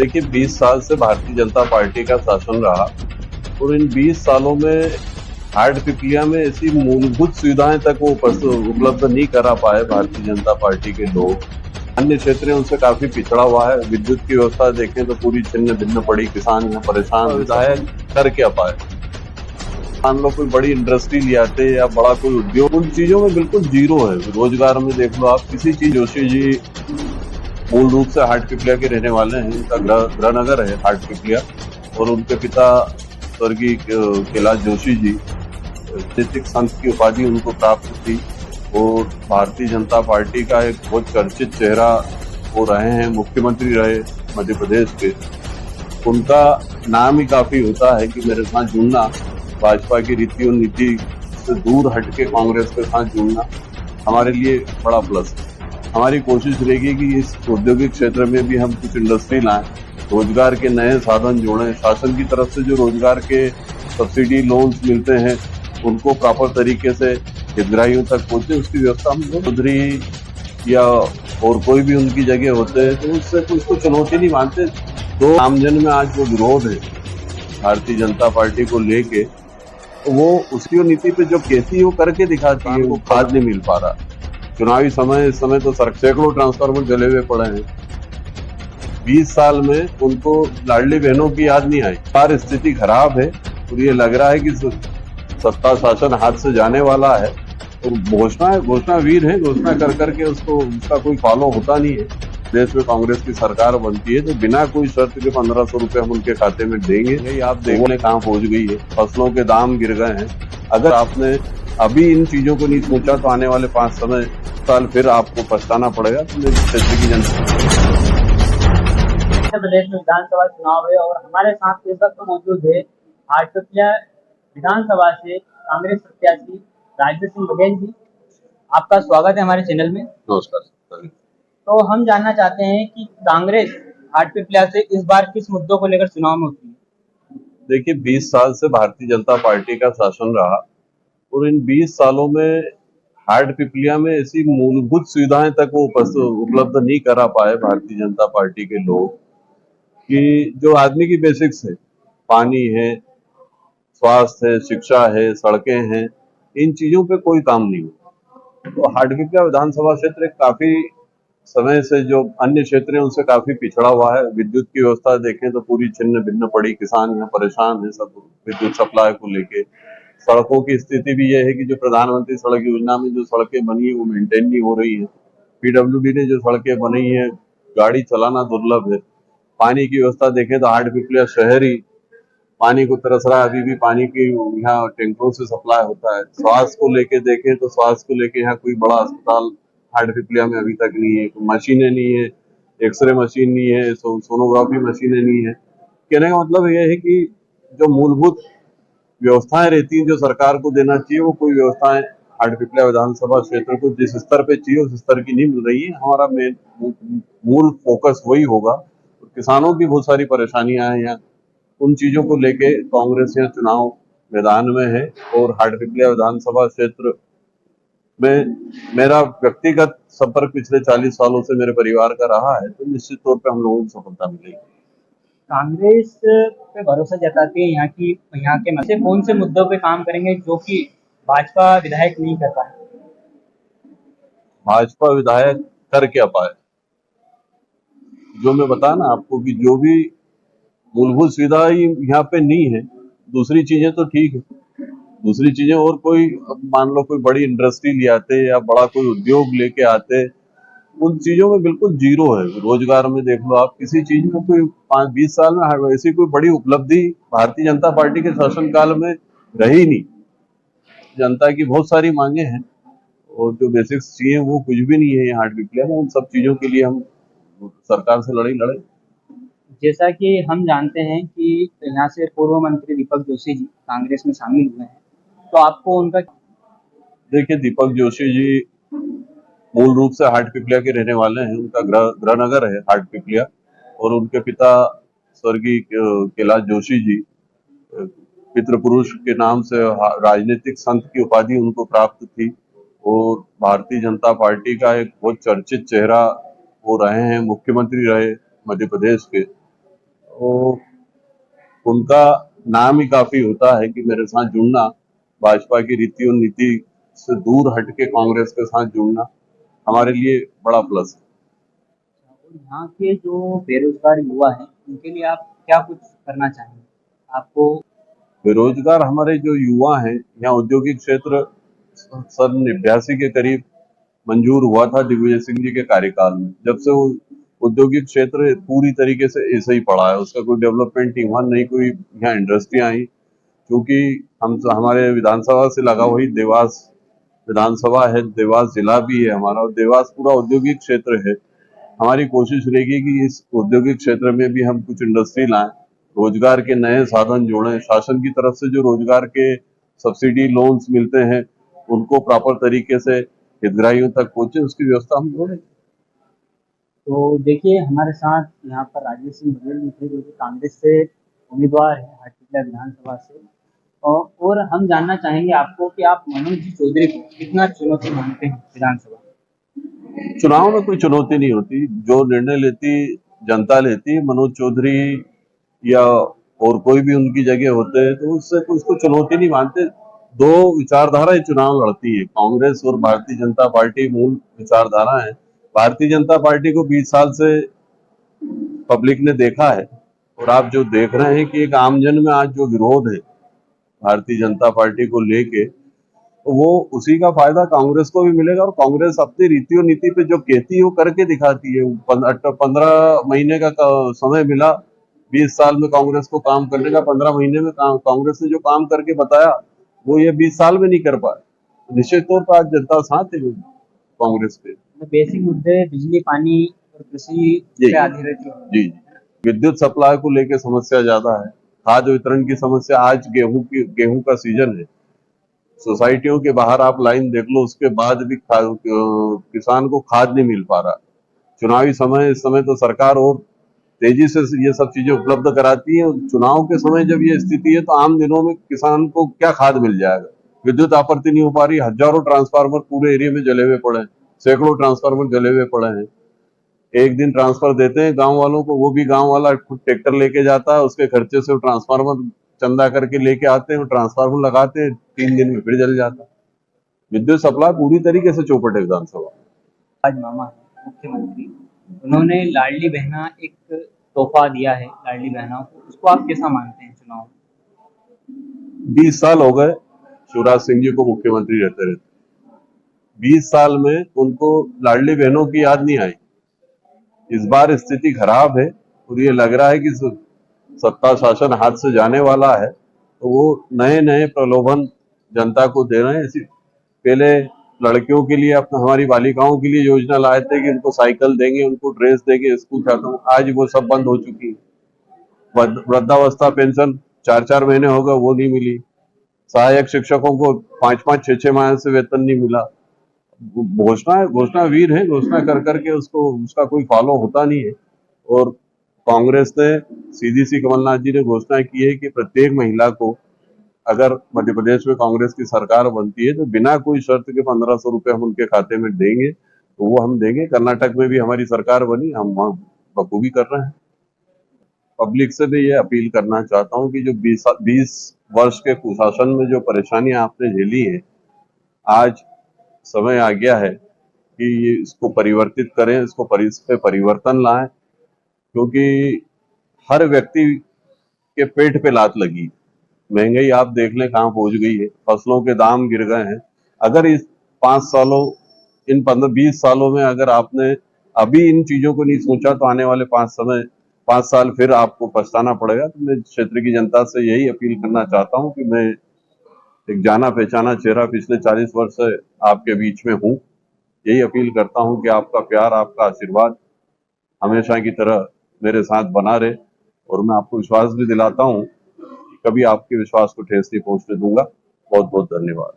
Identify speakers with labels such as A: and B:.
A: देखिए 20 साल से भारतीय जनता पार्टी का शासन रहा और इन 20 सालों में हाटपिपलिया में ऐसी मूलभूत सुविधाएं तक वो उपलब्ध नहीं करा पाए भारतीय जनता पार्टी के लोग। अन्य क्षेत्रों उनसे काफी पिछड़ा हुआ है। विद्युत की व्यवस्था देखें तो पूरी छिन्न भिन्न पड़ी, किसान यहाँ परेशान। विधायक कर क्या पाए? मान लो कोई बड़ी इंडस्ट्री ले आते या बड़ा कोई उद्योग, उन चीजों में बिल्कुल जीरो है। रोजगार में देख लो आप, किसी चीज। जोशी जी मूल रूप से हाटपिपलिया के रहने वाले हैं। उनका गृहनगर है हाटपिपलिया और उनके पिता स्वर्गीय कैलाश जोशी जी राजनीतिक संत की उपाधि उनको प्राप्त थी और भारतीय जनता पार्टी का एक बहुत चर्चित चेहरा वो रहे हैं, मुख्यमंत्री रहे मध्य प्रदेश के। उनका नाम ही काफी होता है कि मेरे साथ जुड़ना, भाजपा की रीति और नीति से दूर हटके कांग्रेस के साथ जुड़ना हमारे लिए बड़ा प्लस है। हमारी कोशिश रहेगी कि इस औद्योगिक क्षेत्र में भी हम कुछ इंडस्ट्री लाएं, रोजगार के नए साधन जोड़ें। शासन की तरफ से जो रोजगार के सब्सिडी लोन्स मिलते हैं उनको प्रॉपर तरीके से हितग्राहियों तक पहुंचे, उसकी व्यवस्था हम चौधरी या और कोई भी उनकी जगह होते हैं तो उससे उसको चुनौती नहीं मानते। तो आमजन में आज जो विरोध है भारतीय जनता पार्टी को लेके, तो वो उसकी नीति पे जो कहती है वो करके दिखाती है। वो खाद नहीं मिल पा रहा। चुनावी समय, इस समय तो सैकड़ों ट्रांसफार्मर जले हुए पड़े हैं। 20 साल में उनको लाडली बहनों की याद नहीं आई। सारी स्थिति खराब है और ये लग रहा है कि सत्ता शासन हाथ से जाने वाला है। तो घोषणा वीर है, घोषणा कर करके उसका कोई फॉलो होता नहीं है। देश में कांग्रेस की सरकार बनती है तो बिना कोई शर्त के 1500 रुपए हम उनके खाते में देंगे। यही आप देखो कहाँ पहुंच गई है। फसलों के दाम गिर गए हैं। अगर आपने अभी इन चीजों को नहीं सोचा तो आने वाले 5 साल फिर आपको पछताना पड़ेगा। तो मेरे क्षेत्र की जनता,
B: मध्य प्रदेश में विधानसभा चुनाव है और हमारे साथ इस वक्त मौजूद है हाटपिपलिया विधानसभा से कांग्रेस प्रत्याशी राजवीर सिंह बघेल जी। आपका स्वागत है हमारे चैनल में।
A: नमस्कार।
B: तो हम जानना चाहते हैं कि कांग्रेस हाटपिपलिया से इस बार किस मुद्दों को लेकर चुनाव में उतरी है?
A: देखिए 20 साल से भारतीय जनता पार्टी का शासन रहा और इन 20 सालों में हाटपिपलिया में ऐसी मूलभूत सुविधाएं तक वो उपलब्ध नहीं करा पाए भारतीय जनता पार्टी के लोग कि जो आदमी की बेसिक्स है, पानी है, स्वास्थ्य है, शिक्षा है, सड़कें हैं, इन चीजों पे कोई काम नहीं हुआ। तो हाटपिपलिया विधानसभा क्षेत्र काफी समय से जो अन्य क्षेत्र है उनसे काफी पिछड़ा हुआ है। विद्युत की व्यवस्था देखें तो पूरी छिन्न भिन्न पड़ी, किसान यहाँ परेशान है सब विद्युत सप्लाई को लेके। सड़कों की स्थिति भी यह है कि जो प्रधानमंत्री सड़क योजना में जो सड़कें बनी है वो मेंटेन नहीं हो रही है। पीडब्ल्यूडी ने जो सड़कें बनाई है, गाड़ी चलाना दुर्लभ है। पानी की व्यवस्था देखें तो हाटपिपलिया शहर ही पानी को तरस रहा है। अभी भी पानी की यहाँ टैंकरों से सप्लाई होता है। स्वास्थ्य को लेके देखें तो स्वास्थ्य को लेके यहाँ कोई बड़ा अस्पताल हाटपिपलिया में अभी तक नहीं है। मशीनें नहीं है, एक्सरे मशीन नहीं है, सोनोग्राफी मशीनें नहीं है। कहने का मतलब यह है कि जो मूलभूत व्यवस्थाएं रहती हैं जो सरकार को देना चाहिए, वो कोई व्यवस्थाएं हाटपिपलिया विधानसभा क्षेत्र को जिस स्तर पे चाहिए उस स्तर की नहीं मिल रही है। हमारा मूल फोकस वही होगा। किसानों की बहुत सारी परेशानियां हैं यहाँ, उन चीजों को लेके कांग्रेस यहाँ चुनाव मैदान में है। और हाटपिपलिया विधानसभा क्षेत्र में मेरा व्यक्तिगत संपर्क पिछले 40 सालों से मेरे परिवार का रहा है, तो निश्चित तौर पे हम लोगों को सफलता मिलेगी।
B: कांग्रेस पे भरोसा जताती है यहाँ के से कौन से मुद्दों पे काम करेंगे जो कि भाजपा विधायक नहीं कर पाए?
A: भाजपा विधायक कर क्या पाए? जो मैं बताया ना आपको कि जो भी मूलभूत सुविधा यहाँ पे नहीं है, दूसरी चीजें तो ठीक है। दूसरी चीजें और कोई मान लो कोई बड़ी इंडस्ट्री ले आते या बड़ा कोई उद्योग लेके आते, उन चीजों में बिल्कुल जीरो है। रोजगार में देख लो आप, किसी चीज में कोई 5-20 साल में ऐसी कोई बड़ी उपलब्धि भारतीय जनता पार्टी के शासनकाल में रही नहीं। जनता की बहुत सारी मांगे हैं और जो बेसिक्स चाहिए वो कुछ भी नहीं है यहाँ हाटपिपलिया में। उन सब चीजों के लिए हम सरकार से लड़ाई लड़े।
B: जैसा कि हम जानते हैं कि यहाँ से पूर्व मंत्री दीपक जोशी जी कांग्रेस में शामिल हुए हैं, तो आपको उनका?
A: देखिए दीपक जोशी जी मूल रूप से हाटपिपलिया के रहने वाले हैं। उनका गृहनगर है हाटपिपलिया और उनके पिता स्वर्गीय कैलाश जोशी जी पितृपुरुष के नाम से राजनीतिक संत की उपाधि उनको प्राप्त थी और भारतीय जनता पार्टी का एक बहुत चर्चित चेहरा वो रहे हैं, मुख्यमंत्री रहे मध्य प्रदेश के। तो उनका नाम ही काफी होता है कि मेरे साथ जुड़ना, भाजपा की रीति और नीति से दूर हट के कांग्रेस के साथ जुड़ना हमारे लिए बड़ा प्लस है।
B: और यहाँ के जो बेरोजगार युवा हैं उनके लिए आप क्या कुछ करना चाहेंगे? आपको
A: बेरोजगार हमारे जो युवा हैं, यहाँ औद्योगिक क्षेत्र सन 89 के करीब मंजूर हुआ था दिग्विजय सिंह जी के कार्यकाल में। जब से वो औद्योगिक क्षेत्र पूरी तरीके से ऐसे ही पड़ा है, उसका कोई डेवलपमेंट नहीं हुआ, नहीं कोई यहाँ इंडस्ट्री आई। क्योंकि हम हमारे विधानसभा से लगा हुई देवास विधानसभा है, देवास जिला भी है हमारा, और देवास पूरा औद्योगिक क्षेत्र है। हमारी कोशिश रहेगी कि इस औद्योगिक क्षेत्र में भी हम कुछ इंडस्ट्री लाएं, रोजगार के नए साधन जोड़ें, शासन की तरफ से जो रोजगार के सब्सिडी लोन्स मिलते हैं उनको प्रॉपर तरीके से हितग्राहियों तक पहुंचे, उसकी व्यवस्था हम जोड़ें।
B: तो देखिए हमारे साथ यहाँ पर राजेश सिंह बघेल जी थे जो कि कांग्रेस से उम्मीदवार है हाटपिपल्या विधानसभा से। और हम जानना चाहेंगे आपको कि आप मनोज जी चौधरी को कितना चुनौती मानते हैं विधानसभा?
A: चुनाव में कोई चुनौती नहीं होती, जो निर्णय लेती जनता लेती है। मनोज चौधरी या और कोई भी उनकी जगह होते हैं तो उससे उसको चुनौती नहीं मानते। दो विचारधाराएं चुनाव लड़ती है, कांग्रेस और भारतीय जनता पार्टी मूल विचारधारा है। भारतीय जनता पार्टी को 20 साल से पब्लिक ने देखा है, और आप जो देख रहे हैं कि एक आमजन में आज जो विरोध है भारतीय जनता पार्टी को लेके, तो वो उसी का फायदा कांग्रेस को भी मिलेगा। और कांग्रेस अपनी रीति और नीति पे जो कहती है वो करके दिखाती है। 15 महीने का समय मिला 20 साल में कांग्रेस को काम करने का, 15 महीने में कांग्रेस ने जो काम करके बताया वो ये 20 साल में नहीं कर पाए। निश्चित तौर पर आज जनता साथ है कांग्रेस पे।
B: बेसिक मुद्दे बिजली, पानी और कृषि पे आधी रहती है।
A: जी, विद्युत सप्लाई को लेकर समस्या ज्यादा है, खाद वितरण की समस्या। आज गेहूं का सीजन है, सोसाइटियों के बाहर आप लाइन देख लो, उसके बाद भी किसान को खाद नहीं मिल पा रहा। चुनावी समय, इस समय तो सरकार और तेजी से ये सब चीजें उपलब्ध कराती है। चुनाव के समय जब ये स्थिति है तो आम दिनों में किसान को क्या खाद मिल जाएगा? विद्युत आपूर्ति नहीं हो पा रही, हजारों ट्रांसफार्मर पूरे एरिया में जले हुए पड़े हैं, सैकड़ों ट्रांसफार्मर जले हुए पड़े हैं। एक दिन ट्रांसफर देते हैं गांव वालों को, वो भी गांव वाला ट्रैक्टर लेके जाता है, उसके खर्चे से वो ट्रांसफार्मर चंदा करके लेके आते हैं, ट्रांसफार्मर लगाते हैं, 3 दिन में फिर जल जाता है। विद्युत सप्लाई पूरी तरीके से चौपट है विधानसभा।
B: आज मामा है मुख्यमंत्री, उन्होंने लाडली बहना एक तोहफा दिया है लाडली बहनों को, उसको आप कैसा मानते हैं? चुनाव
A: 20 साल हो गए शिवराज सिंह जी को मुख्यमंत्री रहते रहते, 20 साल में उनको लाडली बहनों की याद नहीं आई। इस बार स्थिति खराब है और ये लग रहा है कि सत्ता शासन हाथ से जाने वाला है, तो वो नए नए प्रलोभन जनता को दे रहे हैं। इसी पहले लड़कियों के लिए, अपना हमारी बालिकाओं के लिए योजना लाए थे कि उनको साइकिल देंगे, उनको ड्रेस देंगे, स्कूल जाता हूँ, आज वो सब बंद हो चुकी है। वृद्धावस्था पेंशन 4-4 महीने हो गए, वो नहीं मिली। सहायक शिक्षकों को 5-5, 6-6 माह से वेतन नहीं मिला। घोषणा वीर है, घोषणा कर करके उसका कोई फॉलो होता नहीं है। और कांग्रेस ने, सीधी सी कमलनाथ जी ने घोषणा की है कि प्रत्येक महिला को, अगर मध्य प्रदेश में कांग्रेस की सरकार बनती है तो बिना कोई शर्त के 1500 रुपए हम उनके खाते में देंगे, तो वो हम देंगे। कर्नाटक में भी हमारी सरकार बनी, हम वहां बखूबी कर रहे हैं। पब्लिक से भी ये अपील करना चाहता हूँ कि जो 20 वर्ष के कुशासन में जो परेशानियां आपने झेली है, आज समय आ गया है कि ये इसको परिवर्तित करें, इसको इस पे परिवर्तन लाएं। क्योंकि हर व्यक्ति के पेट पे लात लगी, महंगाई आप देख लें कहाँ पहुंच गई है, फसलों के दाम गिर गए हैं। अगर इस 5 सालों, इन 15-20 सालों में अगर आपने अभी इन चीजों को नहीं सोचा तो आने वाले 5 साल फिर आपको पछताना पड़ेगा। तो मैं क्षेत्र की जनता से यही अपील करना चाहता हूँ कि मैं एक जाना पहचाना चेहरा पिछले 40 वर्ष से आपके बीच में हूँ। यही अपील करता हूँ कि आपका प्यार, आपका आशीर्वाद हमेशा की तरह मेरे साथ बना रहे, और मैं आपको विश्वास भी दिलाता हूँ कभी आपके विश्वास को ठेस नहीं पहुंचने दूंगा। बहुत बहुत धन्यवाद।